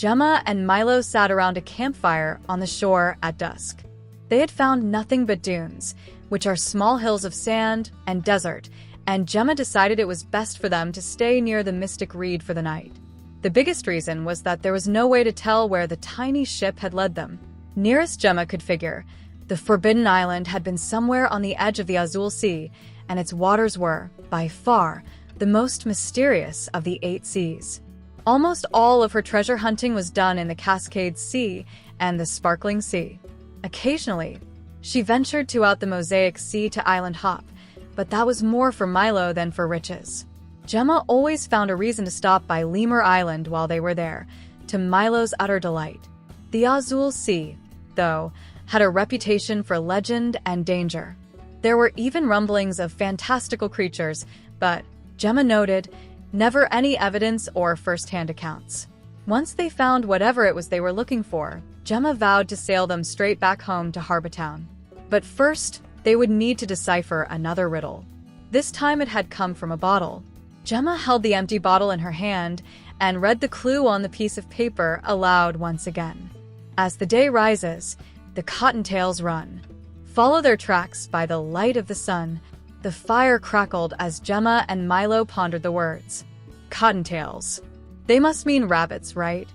Gemma and Milo sat around a campfire on the shore at dusk. They had found nothing but dunes, which are small hills of sand and desert, and Gemma decided it was best for them to stay near the mystic reed for the night. The biggest reason was that there was no way to tell where the tiny ship had led them. Nearest Gemma could figure, the Forbidden Island had been somewhere on the edge of the Azul Sea, and its waters were, by far, the most mysterious of the 8 seas. Almost all of her treasure hunting was done in the Cascade Sea and the Sparkling Sea. Occasionally, she ventured to out the Mosaic Sea to island hop, but that was more for Milo than for riches. Gemma always found a reason to stop by Lemur Island while they were there, to Milo's utter delight. The Azul Sea, though, had a reputation for legend and danger. There were even rumblings of fantastical creatures, but, Gemma noted, never any evidence or first-hand accounts. Once they found whatever it was they were looking for, Gemma vowed to sail them straight back home to Harbor Town. But first, they would need to decipher another riddle. This time it had come from a bottle. Gemma held the empty bottle in her hand and read the clue on the piece of paper aloud once again. As the day rises, the cottontails run. Follow their tracks by the light of the sun. The fire crackled as Gemma and Milo pondered the words. Cottontails. They must mean rabbits, right?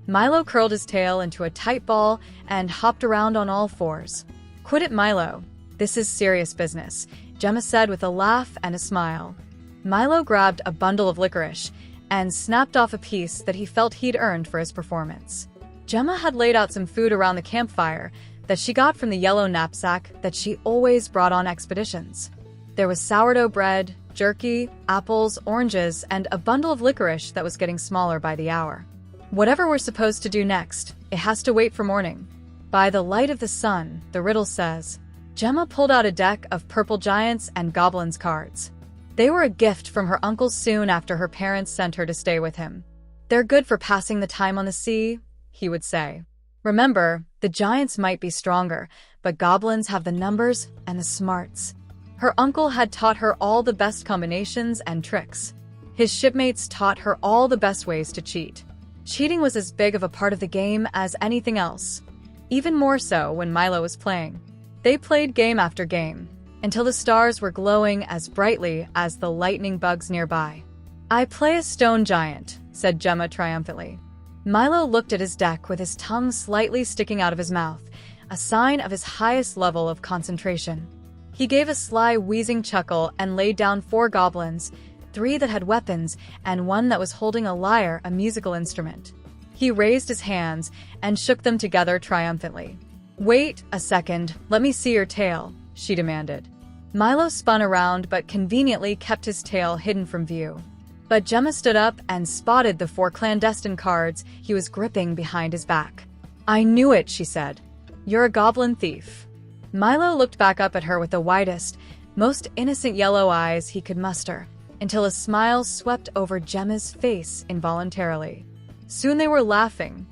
Milo curled his tail into a tight ball and hopped around on all fours. Quit it, Milo. This is serious business, Gemma said with a laugh and a smile. Milo grabbed a bundle of licorice and snapped off a piece that he felt he'd earned for his performance. Gemma had laid out some food around the campfire that she got from the yellow knapsack that she always brought on expeditions. There was sourdough bread, jerky, apples, oranges, and a bundle of licorice that was getting smaller by the hour. Whatever we're supposed to do next, it has to wait for morning. By the light of the sun, the riddle says. Gemma pulled out a deck of purple giants and goblins cards. They were a gift from her uncle soon after her parents sent her to stay with him. They're good for passing the time on the sea, he would say. Remember, the giants might be stronger, but goblins have the numbers and the smarts. Her uncle had taught her all the best combinations and tricks. His shipmates taught her all the best ways to cheat. Cheating was as big of a part of the game as anything else. Even more so when Milo was playing. They played game after game, until the stars were glowing as brightly as the lightning bugs nearby. I play a stone giant, said Gemma triumphantly. Milo looked at his deck with his tongue slightly sticking out of his mouth, a sign of his highest level of concentration. He gave a sly, wheezing chuckle and laid down 4 goblins, 3 that had weapons, and 1 that was holding a lyre, a musical instrument. He raised his hands and shook them together triumphantly. Wait a second, let me see your tail, she demanded. Milo spun around but conveniently kept his tail hidden from view. But Gemma stood up and spotted the 4 clandestine cards he was gripping behind his back. I knew it, she said. You're a goblin thief. Milo looked back up at her with the widest, most innocent yellow eyes he could muster, until a smile swept over Gemma's face involuntarily. Soon they were laughing.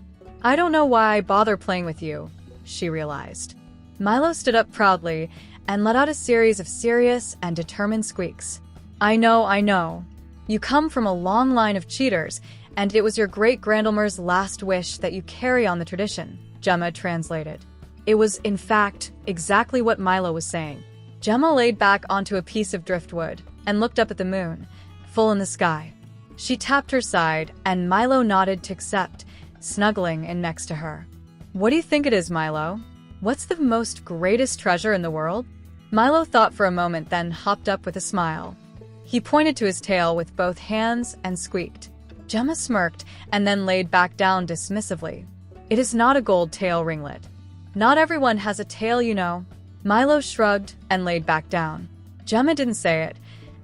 I don't know why I bother playing with you, she realized. Milo stood up proudly and let out a series of serious and determined squeaks. I know. You come from a long line of cheaters, and it was your great-grandmother's last wish that you carry on the tradition, Gemma translated. It was, in fact, exactly what Milo was saying. Gemma laid back onto a piece of driftwood and looked up at the moon, full in the sky. She tapped her side, and Milo nodded to accept, snuggling in next to her. What do you think it is, Milo? What's the most greatest treasure in the world? Milo thought for a moment, then hopped up with a smile. He pointed to his tail with both hands and squeaked. Gemma smirked and then laid back down dismissively. It is not a gold tail ringlet. Not everyone has a tail, you know. Milo shrugged and laid back down. Gemma didn't say it,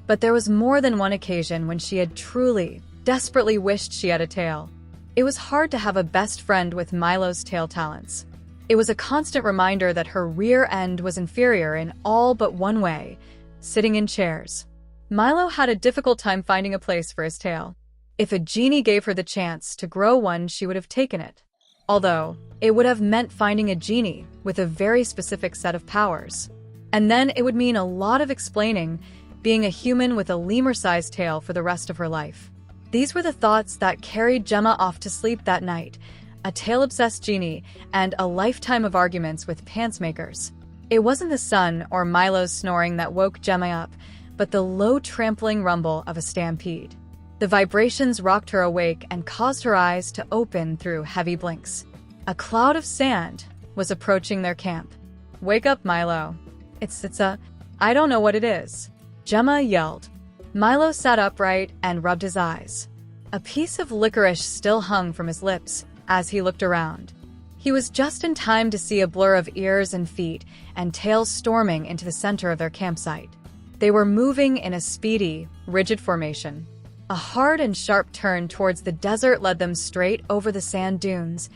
but there was more than one occasion when she had truly, desperately wished she had a tail. It was hard to have a best friend with Milo's tail talents. It was a constant reminder that her rear end was inferior in all but one way, sitting in chairs. Milo had a difficult time finding a place for his tail. If a genie gave her the chance to grow one, she would have taken it. Although, it would have meant finding a genie with a very specific set of powers. And then it would mean a lot of explaining, being a human with a lemur-sized tail for the rest of her life. These were the thoughts that carried Gemma off to sleep that night, a tail-obsessed genie and a lifetime of arguments with pantsmakers. It wasn't the sun or Milo's snoring that woke Gemma up, but the low trampling rumble of a stampede. The vibrations rocked her awake and caused her eyes to open through heavy blinks. A cloud of sand was approaching their camp. "Wake up, Milo. I don't know what it is," Gemma yelled. Milo sat upright and rubbed his eyes. A piece of licorice still hung from his lips as he looked around. He was just in time to see a blur of ears and feet and tails storming into the center of their campsite. They were moving in a speedy, rigid formation. A hard and sharp turn towards the desert led them straight over the sand dunes,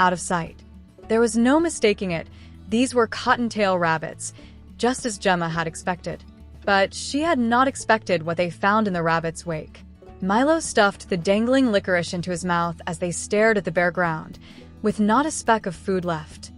out of sight. There was no mistaking it. These were cottontail rabbits, just as Gemma had expected. But she had not expected what they found in the rabbits' wake. Milo stuffed the dangling licorice into his mouth as they stared at the bare ground, with not a speck of food left.